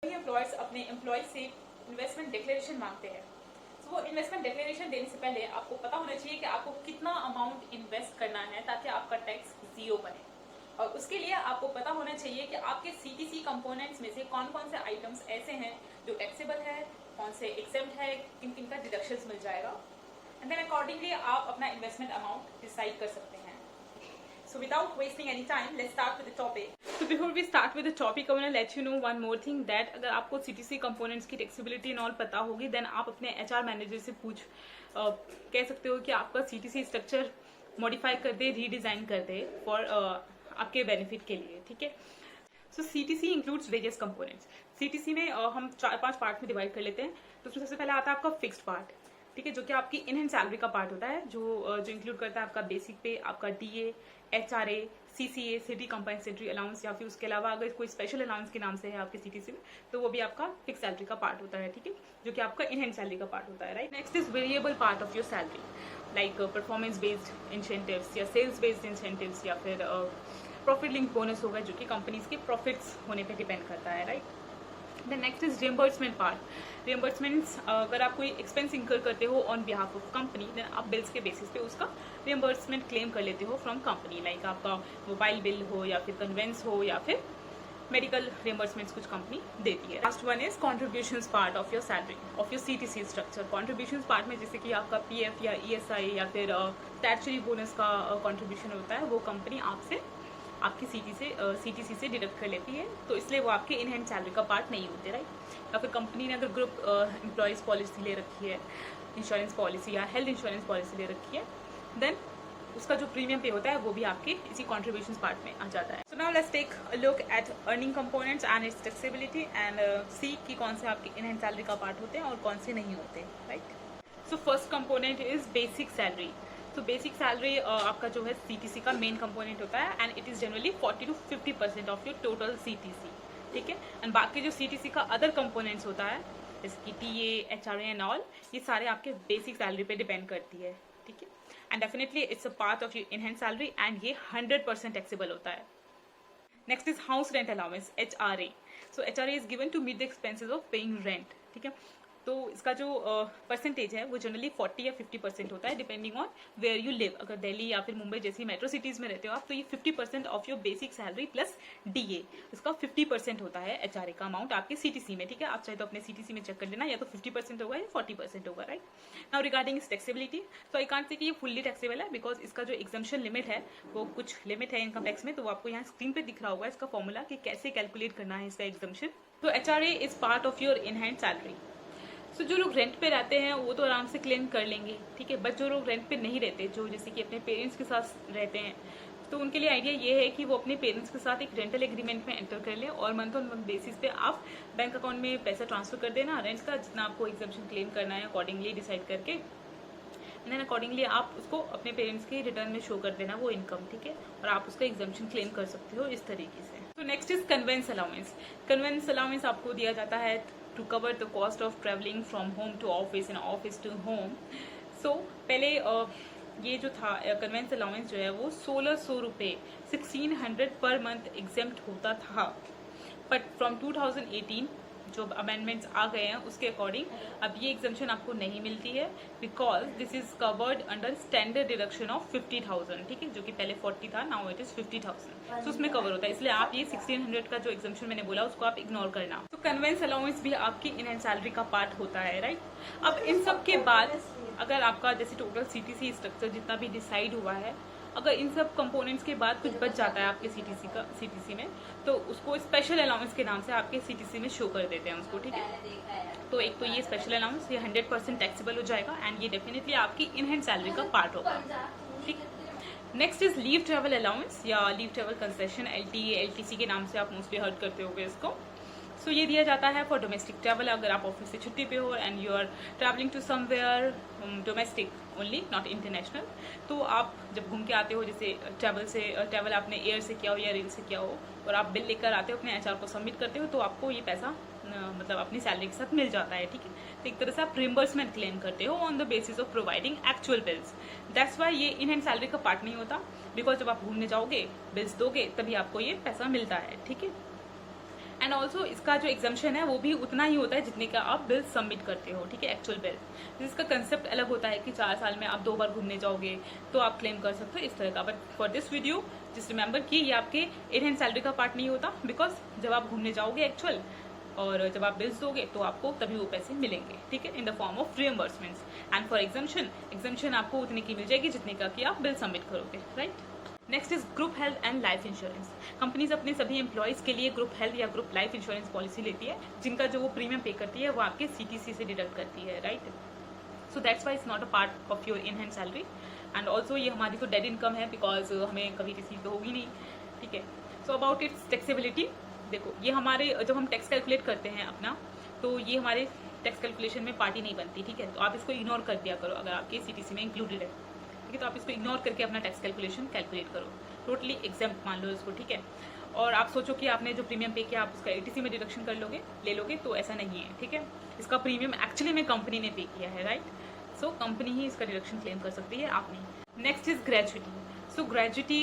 Employers अपने employ से investment declaration मांगते हैं। तो वो इन्वेस्टमेंट डिक्लेरेशन देने से पहले आपको पता होना चाहिए कि आपको कितना अमाउंट इन्वेस्ट करना है ताकि आपका टैक्स जीरो बने। और उसके लिए आपको पता होना चाहिए कि आपके सीटीसी कंपोनेंट्स में से कौन कौन से आइटम्स ऐसे हैं जो टैक्सेबल है, कौन से एक्सेप्ट है, किन किन का डिडक्शंस मिल जाएगा, एंड देन अकॉर्डिंगली आप अपना इन्वेस्टमेंट अमाउंट डिसाइड कर सकते हैं। So without wasting any time, let's start with the topic. So before we start with the topic, I want to let you know one more thing that अगर आपको CTC components की taxability and all पता होगी, then आप अपने HR manager से कह सकते हो कि आपका CTC स्ट्रक्चर मॉडिफाई कर दे, रीडिज़ाइन कर दे फॉर आपके बेनिफिट के लिए, ठीक है। सो CTC includes various components. CTC में हम 4-5 पार्ट में डिवाइड कर लेते हैं। तो उसमें सबसे पहले आता है आपका फिक्स्ड पार्ट, ठीक है, जो कि आपकी इन हैंड सैलरी का पार्ट होता है, जो इंक्लूड करता है आपका बेसिक पे, आपका DA, HRA, CCA, city compensatory allowance, या फिर उसके अलावा अगर कोई स्पेशल अलाउंस के नाम से है आपके CTC में तो वो भी आपका फिक्स सैलरी का पार्ट होता है, ठीक है, जो कि आपका इन हैंड सैलरी का पार्ट होता है, right. Next is variable part of your salary, like performance based incentives या सेल्स बेस्ड इंसेंटिव्स या फिर प्रॉफिट लिंक बोनस होगा, जो कि कंपनीज के प्रॉफिट्स होने पर डिपेंड करता है, right. Then next is reimbursement part. Reimbursements अगर आप कोई एक्सपेंस इंकर करते हो on behalf of company, then आप बिल्स के बेसिस पे उसका रियम्बर्समेंट क्लेम कर लेते हो फ्रॉम कंपनी, लाइक आपका मोबाइल बिल हो या फिर कन्वेंस हो या फिर मेडिकल रियम्बर्समेंट्स कुछ कंपनी देती है। Last one is contributions part of your salary of your CTC structure. Contributions part में जैसे कि आपका PF या ESI या फिर स्टैट्यूटरी बोनस का कॉन्ट्रीब्यूशन होता है, वो कंपनी आपसे आपकी CTC से डिडक्ट कर लेती है, तो इसलिए वो आपके इन हैंड सैलरी का पार्ट नहीं होते, राइट। या फिर कंपनी ने अगर ग्रुप एम्प्लॉयज़ पॉलिसी ले रखी है, इंश्योरेंस पॉलिसी या हेल्थ इंश्योरेंस पॉलिसी ले रखी है, देन उसका जो प्रीमियम पे होता है वो भी आपके इसी कॉन्ट्रीब्यूशन पार्ट में आ जाता है। So now let's take a look at earning components and its taxability and see कि कौन से आपके इन हैंड सैलरी का पार्ट होते हैं और कौन से नहीं होते, right. So first component is basic salary. तो बेसिक सैलरी आपका जो है CTC का मेन कंपोनेंट होता है and it is generally 40 to 50% of your total CTC, ठीक है। एंड बाकी जो CTC का अदर कंपोनेंट्स होता है जैसे कि TA, HRA एंड ऑल, ये सारे आपके बेसिक सैलरी पे डिपेंड करती है, ठीक है। And definitely it's a part of your in hand salary and ये 100% टैक्सेबल होता है। Next is house rent allowance, HRA। So HRA is given to meet the expenses of paying rent, ठीक है। तो इसका जो परसेंटेज है वो जनरली 40 या 50% होता है depending on where you live. अगर दिल्ली या फिर मुंबई जैसी मेट्रो सिटीज़ में रहते हो आप, तो ये 50% of your basic salary plus DA, इसका 50% होता है HRA का अमाउंट आपके CTC में, ठीक है। आप चाहे तो अपने CTC में चेक कर लेना, या तो 50% होगा या 40% होगा, राइट। नाउ रिगार्डिंग इस टैक्सेबिलिटी, तो आई कांट से कि ये फुल्ली टैक्सेबल है, बिकॉज इसका जो एग्जम्पशन लिमिट है वो कुछ लिमिट है इनकम टैक्स में, तो वो आपको यहाँ स्क्रीन पर दिख रहा होगा इसका फॉर्मूला कि कैसे कैलकुलेट करना है इसका एग्जम्पशन। तो HRA is part of your in hand salary. तो जो लोग रेंट पे रहते हैं वो तो आराम से क्लेम कर लेंगे, ठीक है। बट जो लोग रेंट पे नहीं रहते, जो जैसे कि अपने पेरेंट्स के साथ रहते हैं, तो उनके लिए आइडिया ये है कि वो अपने पेरेंट्स के साथ एक रेंटल एग्रीमेंट में एंटर कर लें और मंथ ऑन मंथ बेसिस पे आप बैंक अकाउंट में पैसा ट्रांसफर कर देना रेंट का, जितना आपको एग्जम्पशन क्लेम करना है अकॉर्डिंगली डिसाइड करके, एंड देन अकॉर्डिंगली आप उसको अपने पेरेंट्स के रिटर्न में शो कर देना वो इनकम, ठीक है, और आप उसका एग्जम्पशन क्लेम कर सकते हो इस तरीके से। तो next is convince allowance. Convince allowance आपको दिया जाता है to cover the cost of traveling from home to office and office to home. So पहले ये जो था कन्वेंस अलाउंस जो है वो 1600 रुपये 1600 पर मंथ एग्जेम्प्ट होता था, बट फ्रॉम 2018 जो अमेंडमेंट्स आ गए हैं उसके अकॉर्डिंग अब ये एग्जम्पशन आपको नहीं मिलती है, because this is covered under standard deduction of 50,000, ठीक है, जो कि पहले 40 था, नाउ इट इज 50,000, तो उसमें कवर होता है, इसलिए आप ये 1600 का जो एग्जम्पशन मैंने बोला उसको आप इग्नोर करना। तो कन्वेंस अलाउंस भी आपकी इन हैंड सैलरी का पार्ट होता है, राइट। अब इन सब के बाद अगर आपका जैसे टोटल CTC स्ट्रक्चर जितना भी डिसाइड हुआ है, अगर इन सब कंपोनेंट्स के बाद कुछ बच जाता है आपके CTC में, तो उसको स्पेशल अलाउंस के नाम से आपके CTC में शो कर देते हैं उसको, ठीक है। तो एक तो ये स्पेशल अलाउंस ये 100% टैक्सेबल हो जाएगा एंड ये डेफिनेटली आपकी इन हैंड सैलरी का पार्ट होगा, ठीक है। Next is leave travel allowance या leave travel concession, LTA LTC के नाम से आप मोस्टली हर्ट करते होगे इसको। सो ये दिया जाता है फॉर डोमेस्टिक ट्रैवल, अगर आप ऑफिस से छुट्टी पे हो and you are travelling to somewhere domestic only not international, तो आप जब घूम के आते हो, जैसे ट्रैवल आपने एयर से किया हो या रेल से किया हो, और आप बिल लेकर आते हो अपने HR को सबमिट करते हो, तो आपको ये पैसा मतलब अपनी सैलरी के साथ मिल जाता है, ठीक है। तो एक तरह से आप रिम्बर्समेंट क्लेम करते हो on the basis of providing actual bills. That's why ये इन हैंड सैलरी का पार्ट नहीं होता, बिकॉज जब आप घूमने जाओगे बिल्स दोगे तभी आपको ये पैसा मिलता है, ठीक है। एंड ऑल्सो इसका जो एग्जाम्शन है वो भी उतना ही होता है जितने का आप बिल सबमिट करते हो, ठीक है, एक्चुअल बिल। जिसका कंसेप्ट अलग होता है कि 4 साल में आप 2 बार घूमने जाओगे तो आप क्लेम कर सकते हो इस तरह का। But for this video just remember कि ये आपके इन हैंड सैलरी का पार्ट नहीं होता, बिकॉज जब आप घूमने जाओगे एक्चुअल और जब आप बिल्स दोगे तो आपको तभी वो पैसे मिलेंगे, ठीक है, in the form of reimbursements. And for exemption आपको उतने की मिल जाएगी जितने का कि आप बिल सबमिट करोगे, right. Next is group health and life insurance. Companies अपने सभी एम्प्लॉयज़ के लिए ग्रुप हेल्थ या ग्रुप लाइफ इंश्योरेंस पॉलिसी लेती है, जिनका जो वो प्रीमियम पे करती है वो आपके CTC से डिडक्ट करती है, right. So that's why it's not a part of your in hand salary. And also ये हमारी तो डेड इनकम है, बिकॉज हमें कभी रिसीव तो होगी नहीं, ठीक है। सो अबाउट इट्स टैक्सेबिलिटी, देखो ये हमारे जब हम टैक्स कैलकुलेट करते हैं अपना, तो ये हमारे टैक्स कैलकुलेशन में पार्टी नहीं बनती, ठीक है। तो आप इसको इग्नोर कर दिया करो अगर आपके CTC में इंक्लूडेड है, ठीक है। तो आप इसको इग्नोर करके अपना टैक्स कैलकुलेशन कैलकुलेट करो, टोटली एग्जाम्प्ट मान लो इसको, ठीक है। और आप सोचो कि आपने जो प्रीमियम पे किया आप उसका ATC में डिडक्शन कर लोगे, ले लोगे, तो ऐसा नहीं है, ठीक है। इसका प्रीमियम एक्चुअली में कंपनी ने पे किया है, राइट। सो कंपनी ही इसका डिडक्शन क्लेम कर सकती है, आप नहीं। Next is gratuity. So gratuity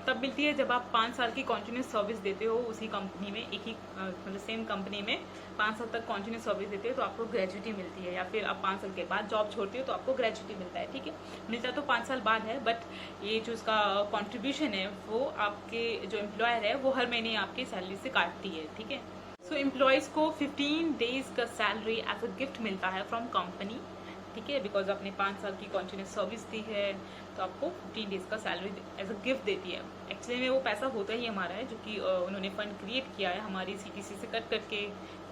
तब मिलती है जब आप 5 साल की कॉन्टिन्यूस सर्विस देते हो उसी कंपनी में, एक ही मतलब सेम कंपनी में 5 साल तक कॉन्टिन्यूस सर्विस देते हो तो आपको ग्रेजुटी मिलती है। या फिर आप 5 साल के बाद जॉब छोड़ते हो तो आपको ग्रेजुटी मिलता है, ठीक है। मिलता तो 5 साल बाद है, बट ये जो इसका कॉन्ट्रीब्यूशन है वो आपके जो एम्प्लॉयर है वो हर महीने आपकी सैलरी से काटती है, ठीक है। सो एम्प्लॉयज़ को 15 डेज का सैलरी एज अ गिफ्ट मिलता है फ्रॉम कंपनी, ठीक है, बिकॉज आपने 5 साल की कॉन्टिन्यूस सर्विस दी है तो आपको 15 डेज का सैलरी एज अ गिफ्ट देती है। एक्चुअली में वो पैसा होता ही हमारा है, जो कि उन्होंने फंड क्रिएट किया है, हमारी CTC से कट करके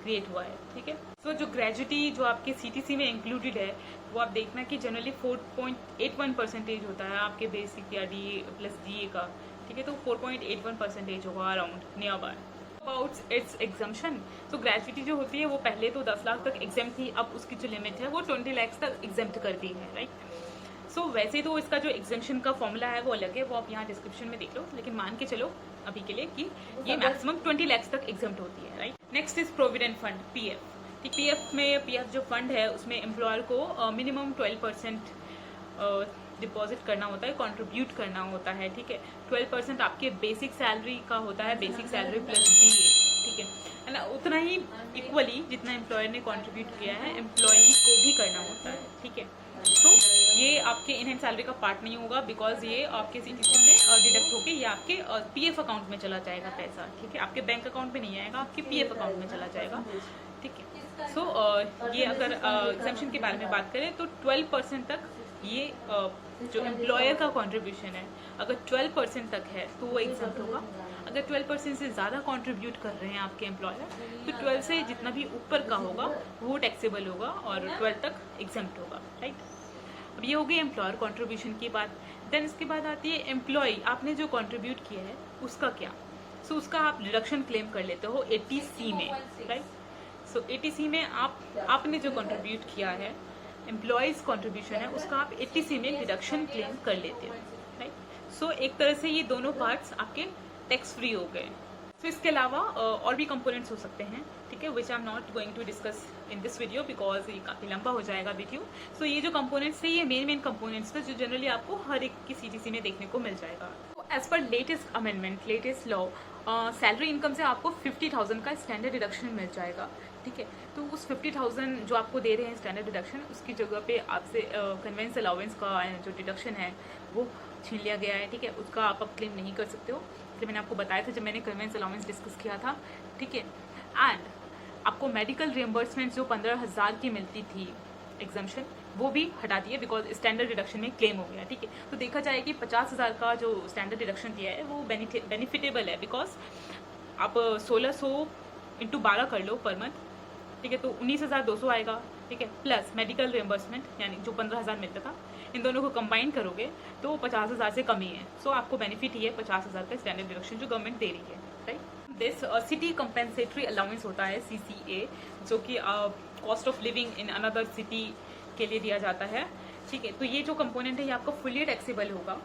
क्रिएट हुआ है, ठीक है। सो जो ग्रेजुटी जो आपके CTC में इंक्लूडेड है वो आप देखना कि जनरली 4.81% होता है आपके बेसिक या DA प्लस DA का, ठीक है। तो 4.81% होगा around near by. About it's exemption, तो ग्रेजुटी जो होती है वो पहले तो 10 लाख तक एग्जाम थी, अब उसकी जो लिमिट है वो 20 लाख तक एग्जाम कर दी है, राइट। सो वैसे तो इसका जो एग्जाम्शन का फॉर्मूला है वो अलग है, वो आप यहाँ डिस्क्रिप्शन में देख लो, लेकिन मान के चलो अभी के लिए कि ये मैक्सिमम 20 लाख तक एग्जाम होती है, right. Next is provident fund, PF, ठीक। PF जो फंड है उसमें एम्प्लॉयर को मिनिमम 12% डिपॉजिट करना होता है, कंट्रीब्यूट करना होता है, ठीक है। 12% आपके बेसिक सैलरी का होता है, बेसिक सैलरी प्लस DA, ठीक है ना। उतना ही इक्वली जितना एम्प्लॉयर ने कंट्रीब्यूट किया है एम्प्लॉई को भी करना होता है, ठीक है। तो ये आपके इन हैंड सैलरी का पार्ट नहीं होगा, बिकॉज ये आपके CTC से डिडक्ट होके ये आपके PF अकाउंट में चला जाएगा पैसा, ठीक है। आपके बैंक अकाउंट में नहीं आएगा, आपके PF अकाउंट में चला जाएगा, ठीक है। सो ये अगर एग्जाम्शन के बारे में बात करें तो 12% तक ये जो एम्प्लॉयर का कंट्रीब्यूशन है, अगर 12% तक है तो वो एग्जाम्प्ट होगा। अगर 12% से ज़्यादा कंट्रीब्यूट कर रहे हैं आपके एम्प्लॉयर तो 12 से जितना भी ऊपर का होगा वो टैक्सेबल होगा और 12 तक एग्जाम्प्ट होगा, राइट। अब ये हो गई एम्प्लॉयर कंट्रीब्यूशन की बात। देन इसके बाद आती है एम्प्लॉई, आपने जो कंट्रीब्यूट किया है उसका क्या। सो उसका आप डिडक्शन क्लेम कर लेते हो 80C में, राइट। सो 80C में आपने जो कंट्रीब्यूट किया है एम्प्लॉयज़ कंट्रीब्यूशन है उसका आप 80C में डिडक्शन क्लेम कर लेते हो, राइट। सो एक तरह से ये दोनों पार्ट्स आपके टैक्स फ्री हो गए। सो इसके अलावा और भी कंपोनेंट्स हो सकते हैं, ठीक है, which I am not going to discuss in this video because ये काफ़ी लंबा हो जाएगा वीडियो। सो ये जो कंपोनेंट्स है ये मेन कंपोनेंट्स थे जो जनरली आपको हर एक की CTC में देखने को मिल जाएगा। As per latest amendment, latest law, salary income से आपको 50,000 का स्टैंडर्ड डिडक्शन मिल जाएगा, ठीक है। तो उस 50,000 जो आपको दे रहे हैं स्टैंडर्ड डिडक्शन, उसकी जगह पे आपसे कन्वेंस अलाउंस का जो डिडक्शन है वो छीन लिया गया है, ठीक है। उसका आप अब क्लेम नहीं कर सकते हो, जब मैंने आपको बताया था जब मैंने कन्वेंस अलाउंस डिस्कस किया था, ठीक है। एंड आपको मेडिकल रिएम्बर्समेंट जो 15,000 की मिलती थी एग्जाम्शन वो भी हटा दी है, बिकॉज स्टैंडर्ड डिडक्शन में क्लेम हो गया, ठीक है। तो देखा जाए कि 50,000 का जो स्टैंडर्ड डिडक्शन दिया है वो बेनिफिटेबल है, बिकॉज आप 1600 × 12 कर लो पर मंथ, ठीक है। तो 19,200 आएगा, ठीक है, प्लस मेडिकल रिएम्बर्समेंट यानी जो 15,000 मिलता था, इन दोनों को कंबाइन करोगे तो 50,000 से कम ही है। सो आपको बेनिफिट ही है 50,000 का स्टैंडर्ड डिडक्शन जो गवर्नमेंट दे रही है, right. This city compensatory allowance होता है CCA, जो कि cost of living in another city के लिए दिया जाता है, ठीक है। तो ये जो कंपोनेंट है ये आपका फुली टैक्सेबल होगा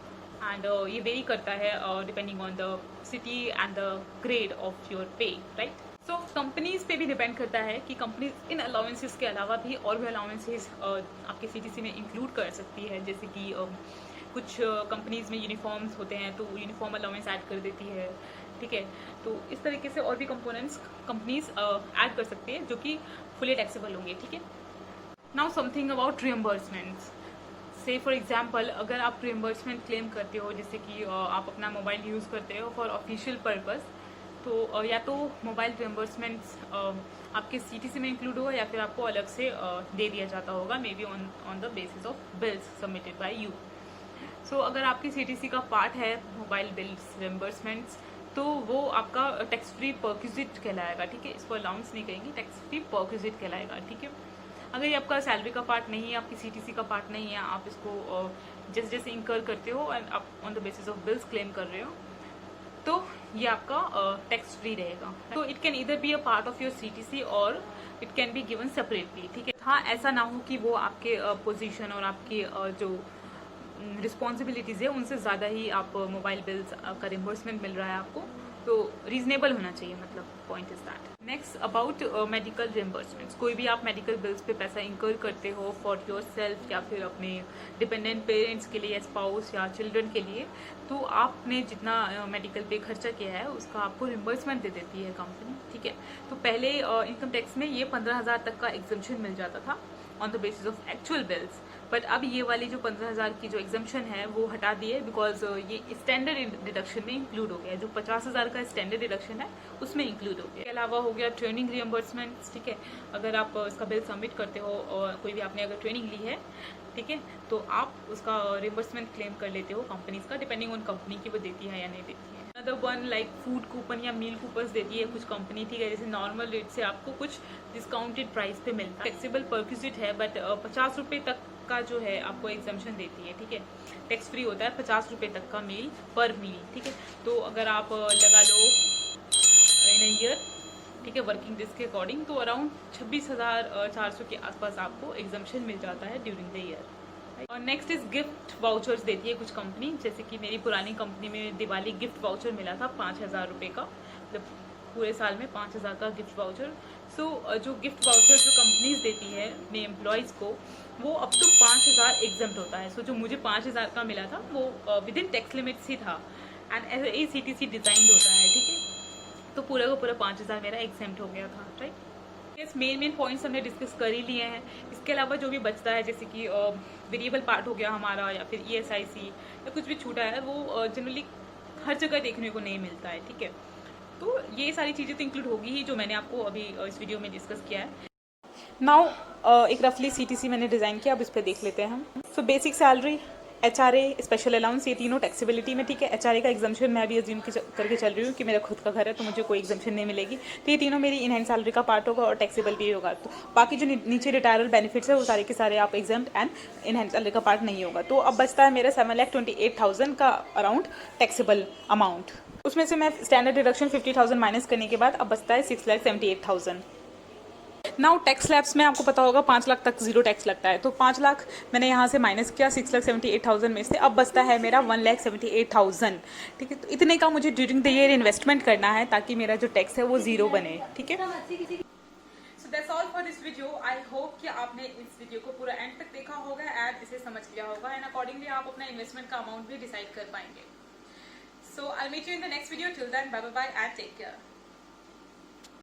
एंड ये वेरी करता है depending on the city and the grade of your पे, राइट। सो कंपनीज पे भी डिपेंड करता है कि कंपनीज इन अलाउंसेस के अलावा भी और भी अलाउंसेस आपके CTC में इंक्लूड कर सकती है, जैसे कि कुछ कंपनीज में यूनिफॉर्म्स होते हैं तो यूनिफॉर्म अलाउंस ऐड कर देती है, ठीक है। तो इस तरीके से और भी कंपोनेंट्स कंपनीज ऐड कर सकती है जो कि फुली टैक्सेबल होंगे, ठीक है। Now something about reimbursements. Say for example अगर आप रियम्बर्समेंट क्लेम करते हो, जैसे कि आप अपना मोबाइल यूज़ करते हो फॉर ऑफिशियल पर्पस, तो या तो मोबाइल रियम्बर्समेंट्स आपके CTC में इंक्लूड होगा या फिर आपको अलग से दे दिया जाता होगा, maybe on the basis of bills submitted by you. So अगर आपकी CTC का पार्ट है मोबाइल बिल्स रियम्बर्समेंट्स, तो वो आपका टैक्स फ्री परक्विजिट कहलाएगा, ठीक है। इसको अलाउंस नहीं कहेंगे, टैक्स फ्री परक्विजिट कहलाएगा, ठीक है। अगर ये आपका सैलरी का पार्ट नहीं है, आपकी CTC का पार्ट नहीं है, आप इसको जैसे जैसे इंकर करते हो एंड आप on the basis of bills claim कर रहे हो, तो ये आपका टैक्स फ्री रहेगा। तो it can either be a part of your CTC और it can be given separately, ठीक है। हाँ, ऐसा ना हो कि वो आपके पोजीशन और आपकी जो रिस्पॉन्सिबिलिटीज़ है उनसे ज़्यादा ही आप मोबाइल बिल्स का रिम्बर्समेंट मिल रहा है आपको, तो रीजनेबल होना चाहिए, मतलब point is that. Next about medical reimbursements. कोई भी आप मेडिकल बिल्स पे पैसा इंकर करते हो फॉर योर सेल्फ या फिर अपने डिपेंडेंट पेरेंट्स के लिए, स्पाउस या चिल्ड्रन के लिए, तो आपने जितना मेडिकल पे खर्चा किया है उसका आपको रिम्बर्समेंट दे देती है कंपनी, ठीक है। तो पहले इनकम टैक्स में ये 15,000 तक का एग्जम्पशन मिल जाता था on the basis of actual bills, but अब ये वाली जो 15,000 की जो एग्जम्पशन है वो हटा दी है, बिकॉज ये स्टैंडर्ड डिडक्शन में इंक्लूड हो गया है। जो 50,000 का स्टैंडर्ड डिडक्शन है उसमें इंक्लूड हो गया। इसके अलावा हो गया ट्रेनिंग रियम्बर्समेंट, ठीक है। अगर आप इसका बिल सबमिट करते हो और कोई भी आपने अगर ट्रेनिंग ली है, ठीक है, तो आप उसका रियम्बर्समेंट क्लेम कर लेते हो कंपनीज का, डिपेंडिंग ऑन कंपनी की वो देती है या नहीं देती है। Other one like food coupon या मील कूपन्स देती है कुछ कंपनी, ठीक है। जैसे नॉर्मल रेट से आपको कुछ डिस्काउंटेड प्राइस पे मिलता है। फ्लेक्सिबल परक्विजिट है, बट 50 रुपये तक का जो है आपको एग्जम्पशन देती है, ठीक है। टैक्स फ्री होता है 50 रुपये तक का मील पर मील, ठीक है। तो अगर आप लगा लो इन अ ईयर, ठीक है, वर्किंग डेज के अकॉर्डिंग, तो अराउंड 26,400 के आसपास आपको एग्जम्पशन मिल जाता है ड्यूरिंग द ईयर। और नेक्स्ट इज गिफ्ट वाउचर्स देती है कुछ कंपनी, जैसे कि मेरी पुरानी कंपनी में दिवाली गिफ्ट वाउचर मिला था 5,000 रुपये का, मतलब पूरे साल में 5,000 का गिफ्ट वाउचर। सो जो गिफ्ट वाउचर जो कंपनीज देती है अपने एम्प्लॉयज़ को, वो अप टू 5,000 एग्जम्प्ट होता है। सो जो मुझे 5,000 का मिला था वो विद इन टैक्स लिमिट्स ही था and as a CTC designed होता है, ठीक है। तो पूरा का पूरा 5,000 मेरा एग्जम्प्ट हो गया था, राइट। यस, मेन पॉइंट्स हमने डिस्कस कर ही लिए हैं। इसके अलावा जो भी बचता है, जैसे कि वेरिएबल पार्ट हो गया हमारा, या फिर ESIC या कुछ भी छूटा है, वो जनरली हर जगह देखने को नहीं मिलता है, ठीक है। तो ये सारी चीज़ें तो इंक्लूड होगी ही जो मैंने आपको अभी इस वीडियो में डिस्कस किया है। नाउ एक रफली CTC मैंने डिज़ाइन किया, अब इस पर देख लेते हैं हम। So basic salary, HRA, special allowance, ये तीनों टैक्सेबिलिटी में, ठीक है। HRA का एग्जम्पशन मैं अभी अज्यूम करके चल रही हूँ कि मेरा खुद का घर है तो मुझे कोई एग्जम्पशन नहीं मिलेगी, तो ये तीनों मेरी इनहैंड सैलरी का पार्ट होगा और टैक्सेबल भी होगा। तो बाकी जो नीचे रिटायरल बेनिफिट्स है वो सारे के सारे आप एग्जम्प्ट एंड इनहैंड सैलरी का पार्ट नहीं होगा। तो अब बचता है मेरा 7,28,000 का अराउंड टैक्सेबल अमाउंट। उसमें से मैं स्टैंडर्ड डिडक्शन 50,000 माइनस करने के बाद अब बचता है 6,78,000। नाउ टैक्स स्लैब्स में आपको पता होगा 5 लाख तक जीरो टैक्स लगता है, तो 5 लाख मैंने यहाँ से माइनस किया 6,78,000 में से, अब बचता है मेरा 1,78,000, ठीक है। तो इतने का मुझे ड्यूरिंग द ईयर इन्वेस्टमेंट करना है ताकि मेरा जो टैक्स है वो जीरो बने, ठीक है। So that's all for this video. I hope कि आपने इस वीडियो को पूरा एंड तक देखा होगा एंड इसे समझ लिया होगा एंड अकॉर्डिंगली आप अपना इन्वेस्टमेंट का अमाउंट भी डिसाइड कर पाएंगे। So I meet you in the next video. Till then, bye bye and take care.